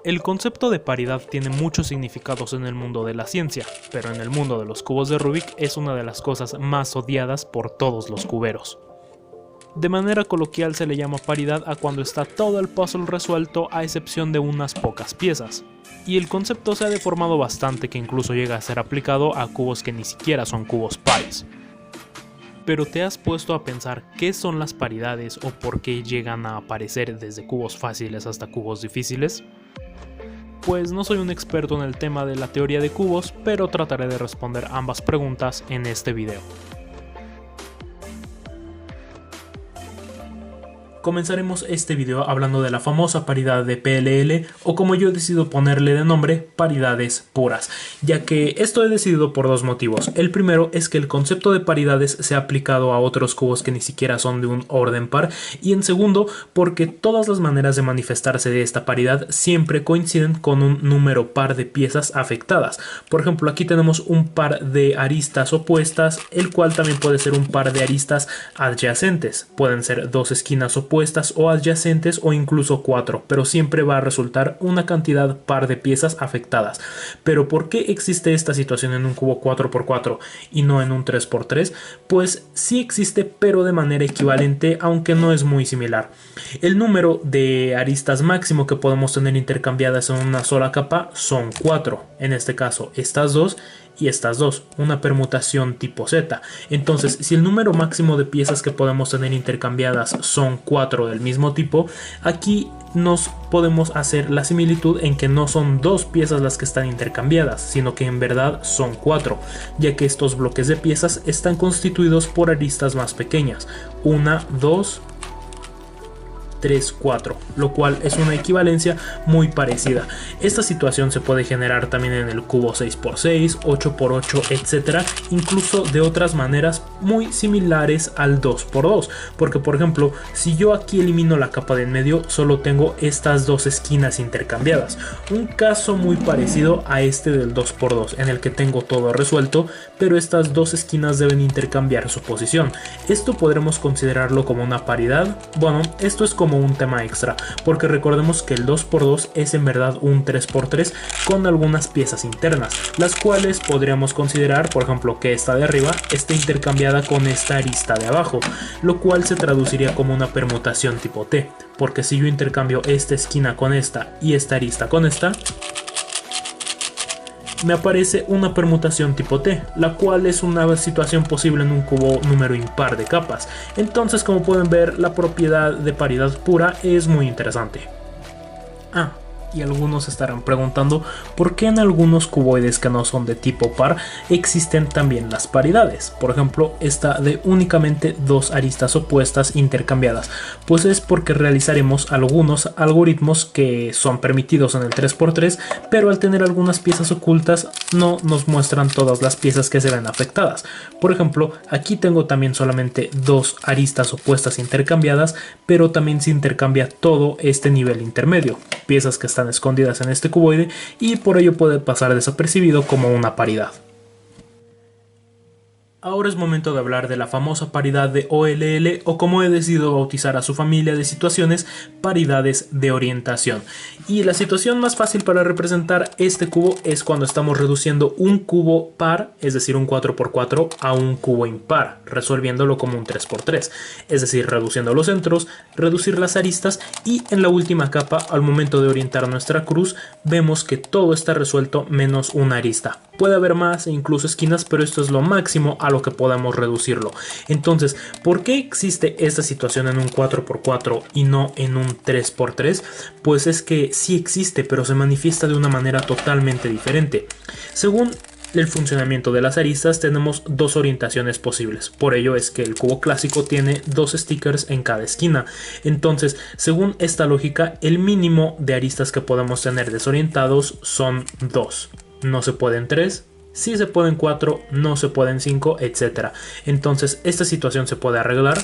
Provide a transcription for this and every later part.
El concepto de paridad tiene muchos significados en el mundo de la ciencia, pero en el mundo de los cubos de Rubik es una de las cosas más odiadas por todos los cuberos. De manera coloquial se le llama paridad a cuando está todo el puzzle resuelto a excepción de unas pocas piezas. Y el concepto se ha deformado bastante, que incluso llega a ser aplicado a cubos que ni siquiera son cubos pares. Pero ¿te has puesto a pensar qué son las paridades o por qué llegan a aparecer desde cubos fáciles hasta cubos difíciles? Pues no soy un experto en el tema de la teoría de cubos, pero trataré de responder ambas preguntas en este video. Comenzaremos este video hablando de la famosa paridad de PLL, o como yo he decidido ponerle de nombre, paridades puras, ya que esto he decidido por dos motivos. El primero es que el concepto de paridades se ha aplicado a otros cubos que ni siquiera son de un orden par, y en segundo porque todas las maneras de manifestarse de esta paridad siempre coinciden con un número par de piezas afectadas. Por ejemplo, aquí tenemos un par de aristas opuestas, el cual también puede ser un par de aristas adyacentes. Pueden ser dos esquinas opuestas o adyacentes o incluso 4, pero siempre va a resultar una cantidad par de piezas afectadas. Pero ¿por qué existe esta situación en un cubo 4×4 y no en un 3×3? Pues sí existe, pero de manera equivalente, aunque no es muy similar. El número de aristas máximo que podemos tener intercambiadas en una sola capa son 4, en este caso estas dos y estas dos, una permutación tipo Z. Entonces, si el número máximo de piezas que podemos tener intercambiadas son 4 del mismo tipo, aquí nos podemos hacer la similitud en que no son dos piezas las que están intercambiadas, sino que en verdad son 4, ya que estos bloques de piezas están constituidos por aristas más pequeñas, 1, 2, 3, 4, lo cual es una equivalencia muy parecida. Esta situación se puede generar también en el cubo 6×6, 8×8, etc. Incluso de otras maneras muy similares al 2×2, porque por ejemplo, si yo aquí elimino la capa de en medio, solo tengo estas dos esquinas intercambiadas. Un caso muy parecido a este del 2×2, en el que tengo todo resuelto, pero estas dos esquinas deben intercambiar su posición. Esto podremos considerarlo como una paridad. Bueno, esto es como un tema extra, porque recordemos que el 2×2 es en verdad un 3×3 con algunas piezas internas, las cuales podríamos considerar, por ejemplo, que esta de arriba esté intercambiada con esta arista de abajo, lo cual se traduciría como una permutación tipo T, porque si yo intercambio esta esquina con esta y esta arista con esta, me aparece una permutación tipo T, la cual es una situación posible en un cubo número impar de capas. Entonces, como pueden ver, la propiedad de paridad pura es muy interesante. Y algunos estarán preguntando por qué en algunos cuboides que no son de tipo par existen también las paridades. Por ejemplo, esta de únicamente dos aristas opuestas intercambiadas. Pues es porque realizaremos algunos algoritmos que son permitidos en el 3×3, pero al tener algunas piezas ocultas no nos muestran todas las piezas que se ven afectadas. Por ejemplo, aquí tengo también solamente dos aristas opuestas intercambiadas, pero también se intercambia todo este nivel intermedio, piezas que están escondidas en este cuboide, y por ello puede pasar desapercibido como una paridad. Ahora es momento de hablar de la famosa paridad de OLL, o como he decidido bautizar a su familia de situaciones, paridades de orientación. Y la situación más fácil para representar este cubo es cuando estamos reduciendo un cubo par, es decir un 4×4, a un cubo impar, resolviéndolo como un 3×3, es decir, reduciendo los centros, reducir las aristas, y en la última capa, al momento de orientar nuestra cruz, vemos que todo está resuelto menos una arista. Puede haber más e incluso esquinas, pero esto es lo máximo a lo que podamos reducirlo. Entonces, ¿por qué existe esta situación en un 4×4 y no en un 3×3? Pues es que sí existe, pero se manifiesta de una manera totalmente diferente. Según el funcionamiento de las aristas, tenemos dos orientaciones posibles. Por ello es que el cubo clásico tiene dos stickers en cada esquina. Entonces, según esta lógica, el mínimo de aristas que podemos tener desorientados son 2. No se pueden 3, sí se pueden 4, no se pueden 5, etc. Entonces esta situación se puede arreglar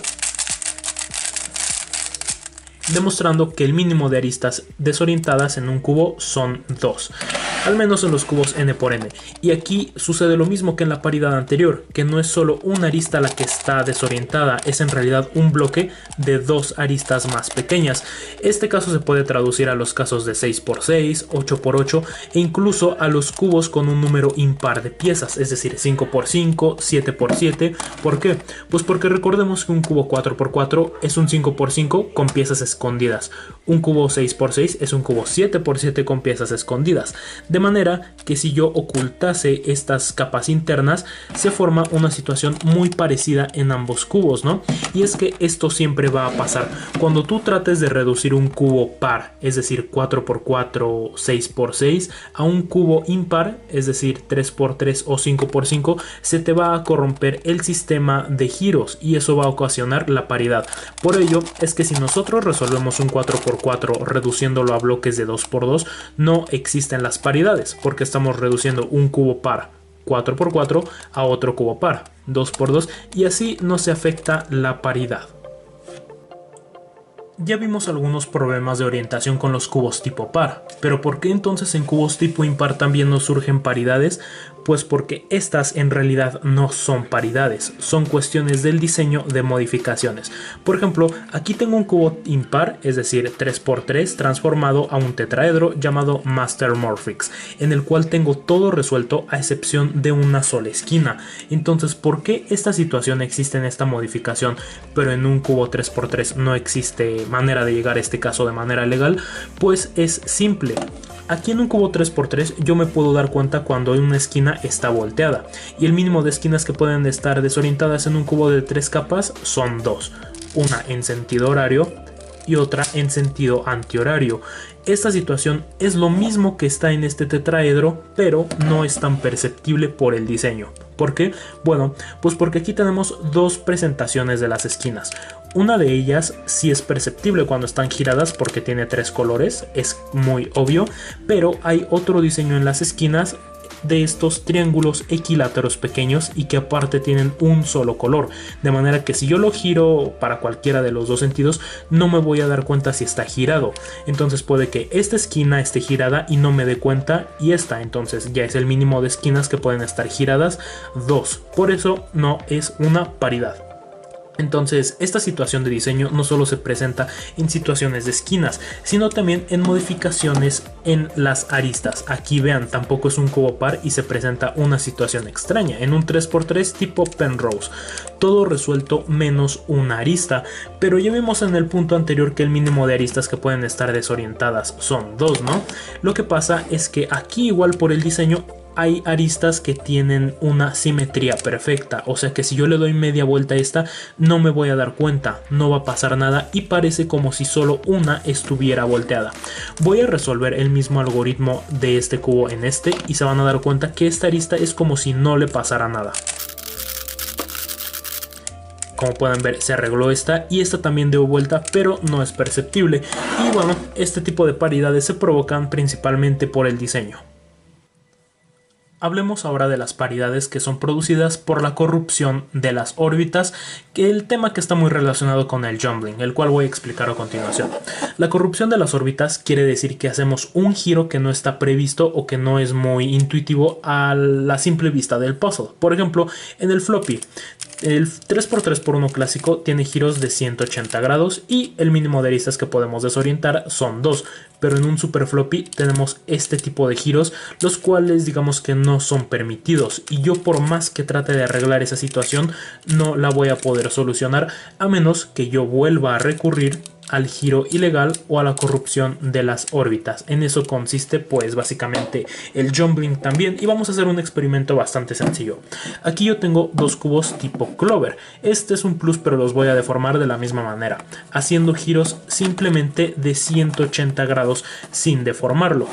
demostrando que el mínimo de aristas desorientadas en un cubo son 2, al menos en los cubos n por n. Y aquí sucede lo mismo que en la paridad anterior, que no es solo una arista la que está desorientada, es en realidad un bloque de 2 aristas más pequeñas. Este caso se puede traducir a los casos de 6x6, 8x8 e incluso a los cubos con un número impar de piezas, es decir 5x5, 7x7. ¿Por qué? Pues porque recordemos que un cubo 4x4 es un 5x5 con piezas escondidas. Un cubo 6x6 es un cubo 7x7 con piezas escondidas. De manera que si yo ocultase estas capas internas, se forma una situación muy parecida en ambos cubos, ¿no? Y es que esto siempre va a pasar. Cuando tú trates de reducir un cubo par, es decir 4x4, 6x6, a un cubo impar, es decir 3x3 o 5x5, se te va a corromper el sistema de giros y eso va a ocasionar la paridad. Por ello es que si nosotros resolvemos un 4x4 reduciéndolo a bloques de 2x2, no existen las paridades, porque estamos reduciendo un cubo par 4x4 a otro cubo par 2x2 y así no se afecta la paridad. Ya vimos algunos problemas de orientación con los cubos tipo par, pero ¿por qué entonces en cubos tipo impar también nos surgen paridades? Pues porque estas en realidad no son paridades, son cuestiones del diseño de modificaciones. Por ejemplo, aquí tengo un cubo impar, es decir 3x3 transformado a un tetraedro llamado Master Morphix, en el cual tengo todo resuelto a excepción de una sola esquina. Entonces, ¿por qué esta situación existe en esta modificación, pero en un cubo 3x3 no existe manera de llegar a este caso de manera legal? Pues es simple. Aquí en un cubo 3x3 yo me puedo dar cuenta cuando una esquina está volteada, y el mínimo de esquinas que pueden estar desorientadas en un cubo de 3 capas son 2, una en sentido horario y otra en sentido antihorario. Esta situación es lo mismo que está en este tetraedro, pero no es tan perceptible por el diseño. ¿Por qué? Bueno, pues porque aquí tenemos dos presentaciones de las esquinas. Una de ellas sí es perceptible cuando están giradas porque tiene 3 colores, es muy obvio, pero hay otro diseño en las esquinas de estos triángulos equiláteros pequeños y que aparte tienen un solo color, de manera que si yo lo giro para cualquiera de los dos sentidos no me voy a dar cuenta si está girado. Entonces puede que esta esquina esté girada y no me dé cuenta, y esta entonces ya es el mínimo de esquinas que pueden estar giradas, 2. Por eso no es una paridad. Entonces, esta situación de diseño no solo se presenta en situaciones de esquinas, sino también en modificaciones en las aristas. Aquí vean, tampoco es un cubo par y se presenta una situación extraña en un 3x3 tipo Penrose. Todo resuelto menos una arista, pero ya vimos en el punto anterior que el mínimo de aristas que pueden estar desorientadas son 2, ¿no? Lo que pasa es que aquí igual por el diseño hay aristas que tienen una simetría perfecta, o sea que si yo le doy media vuelta a esta no me voy a dar cuenta, no va a pasar nada y parece como si solo una estuviera volteada. Voy a resolver el mismo algoritmo de este cubo en este y se van a dar cuenta que esta arista es como si no le pasara nada. Como pueden ver, se arregló esta y esta también dio vuelta, pero no es perceptible. Y bueno, este tipo de paridades se provocan principalmente por el diseño. Hablemos ahora de las paridades que son producidas por la corrupción de las órbitas, que el tema que está muy relacionado con el jumbling, el cual voy a explicar a continuación. La corrupción de las órbitas quiere decir que hacemos un giro que no está previsto o que no es muy intuitivo a la simple vista del puzzle. Por ejemplo, en el floppy, el 3x3x1 clásico tiene giros de 180 grados y el mínimo de aristas que podemos desorientar son 2, pero en un super floppy tenemos este tipo de giros, los cuales digamos que no son permitidos, y yo por más que trate de arreglar esa situación no la voy a poder solucionar a menos que yo vuelva a recurrir al giro ilegal o a la corrupción de las órbitas. En eso consiste pues básicamente el jumbling también, y vamos a hacer un experimento bastante sencillo. Aquí yo tengo dos cubos tipo Clover. Este es un plus, pero los voy a deformar de la misma manera, haciendo giros simplemente de 180 grados sin deformarlo.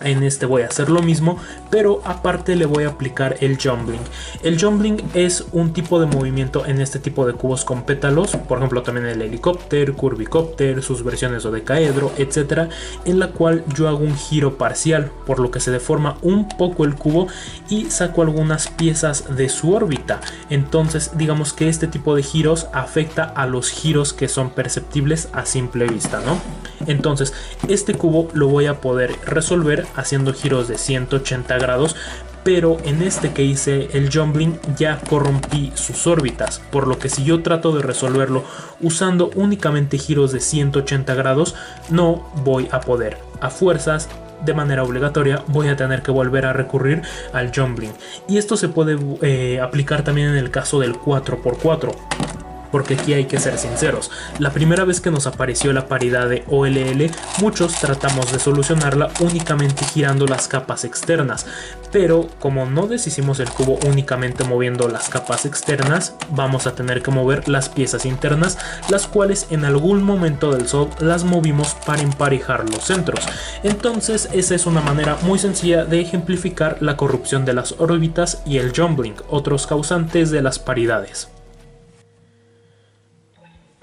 En este voy a hacer lo mismo, pero aparte le voy a aplicar el jumbling. El jumbling es un tipo de movimiento en este tipo de cubos con pétalos, por ejemplo también el helicóptero, curvicóptero, sus versiones dodecaedro, etcétera, en la cual yo hago un giro parcial, por lo que se deforma un poco el cubo y saco algunas piezas de su órbita. Entonces digamos que este tipo de giros afecta a los giros que son perceptibles a simple vista, ¿no? Entonces este cubo lo voy a poder resolver haciendo giros de 180 grados, pero en este que hice el jumbling ya corrompí sus órbitas, por lo que si yo trato de resolverlo usando únicamente giros de 180 grados no voy a poder. A fuerzas, de manera obligatoria, voy a tener que volver a recurrir al jumbling, y esto se puede aplicar también en el caso del 4x4. Porque aquí hay que ser sinceros, la primera vez que nos apareció la paridad de OLL, muchos tratamos de solucionarla únicamente girando las capas externas, pero como no deshicimos el cubo únicamente moviendo las capas externas, vamos a tener que mover las piezas internas, las cuales en algún momento del solve las movimos para emparejar los centros. Entonces esa es una manera muy sencilla de ejemplificar la corrupción de las órbitas y el jumbling, otros causantes de las paridades.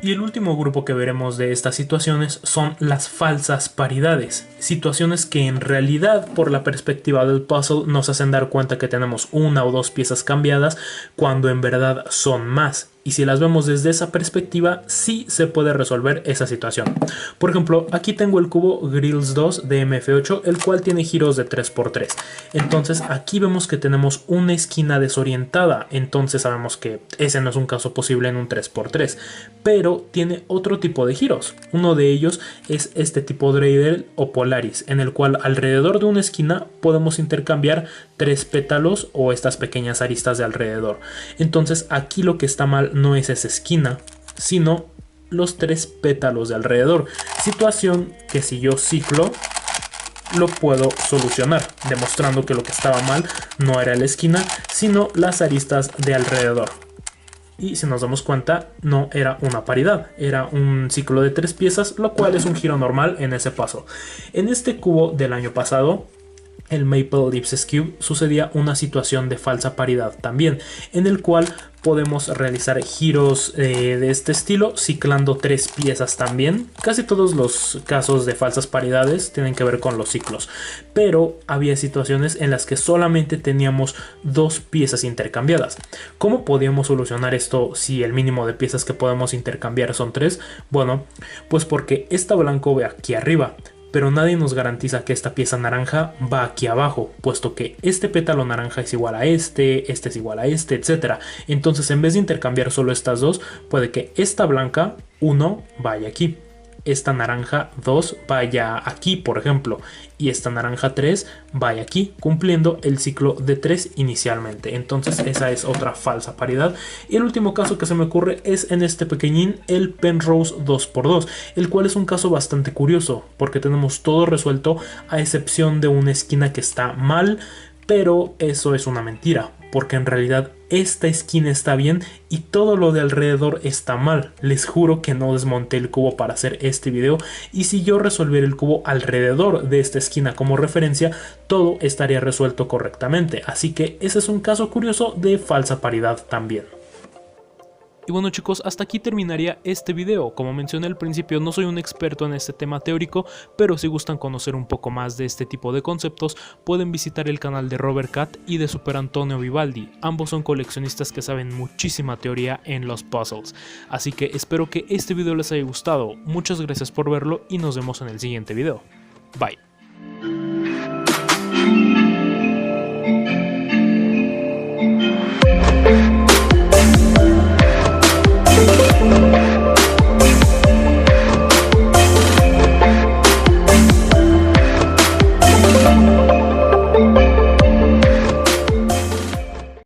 Y el último grupo que veremos de estas situaciones son las falsas paridades, situaciones que en realidad por la perspectiva del puzzle nos hacen dar cuenta que tenemos una o dos piezas cambiadas cuando en verdad son más. Y si las vemos desde esa perspectiva, sí se puede resolver esa situación. Por ejemplo, aquí tengo el cubo Grills 2 de MF8, el cual tiene giros de 3x3. Entonces aquí vemos que tenemos una esquina desorientada. Entonces sabemos que ese no es un caso posible en un 3x3. Pero tiene otro tipo de giros. Uno de ellos es este tipo Dreidel o Polaris, en el cual alrededor de una esquina podemos intercambiar 3 pétalos o estas pequeñas aristas de alrededor. Entonces aquí lo que está mal no es esa esquina, sino los 3 pétalos de alrededor, situación que si yo ciclo lo puedo solucionar, demostrando que lo que estaba mal no era la esquina, sino las aristas de alrededor. Y si nos damos cuenta, no era una paridad, era un ciclo de 3 piezas, lo cual es un giro normal en ese paso. En este cubo del año pasado, el Maple Ellipses Cube, sucedía una situación de falsa paridad también, en el cual podemos realizar giros de este estilo ciclando 3 piezas también. Casi todos los casos de falsas paridades tienen que ver con los ciclos, pero había situaciones en las que solamente teníamos 2 piezas intercambiadas. ¿Cómo podíamos solucionar esto si el mínimo de piezas que podemos intercambiar son 3? Bueno, pues porque esta blanco ve aquí arriba, pero nadie nos garantiza que esta pieza naranja va aquí abajo, puesto que este pétalo naranja es igual a este es igual a este, etc. Entonces en vez de intercambiar solo estas dos, puede que esta blanca 1 vaya aquí, esta naranja 2 vaya aquí, por ejemplo, y esta naranja 3 vaya aquí, cumpliendo el ciclo de 3 inicialmente. Entonces esa es otra falsa paridad. Y el último caso que se me ocurre es en este pequeñín, el Penrose 2x2, el cual es un caso bastante curioso, porque tenemos todo resuelto a excepción de una esquina que está mal, pero eso es una mentira, porque en realidad esta esquina está bien y todo lo de alrededor está mal. Les juro que no desmonté el cubo para hacer este video, y si yo resolviera el cubo alrededor de esta esquina como referencia, todo estaría resuelto correctamente. Así que ese es un caso curioso de falsa paridad también. Y bueno chicos, hasta aquí terminaría este video. Como mencioné al principio, no soy un experto en este tema teórico, pero si gustan conocer un poco más de este tipo de conceptos, pueden visitar el canal de Robert Cat y de Super Antonio Vivaldi. Ambos son coleccionistas que saben muchísima teoría en los puzzles. Así que espero que este video les haya gustado. Muchas gracias por verlo y nos vemos en el siguiente video. Bye.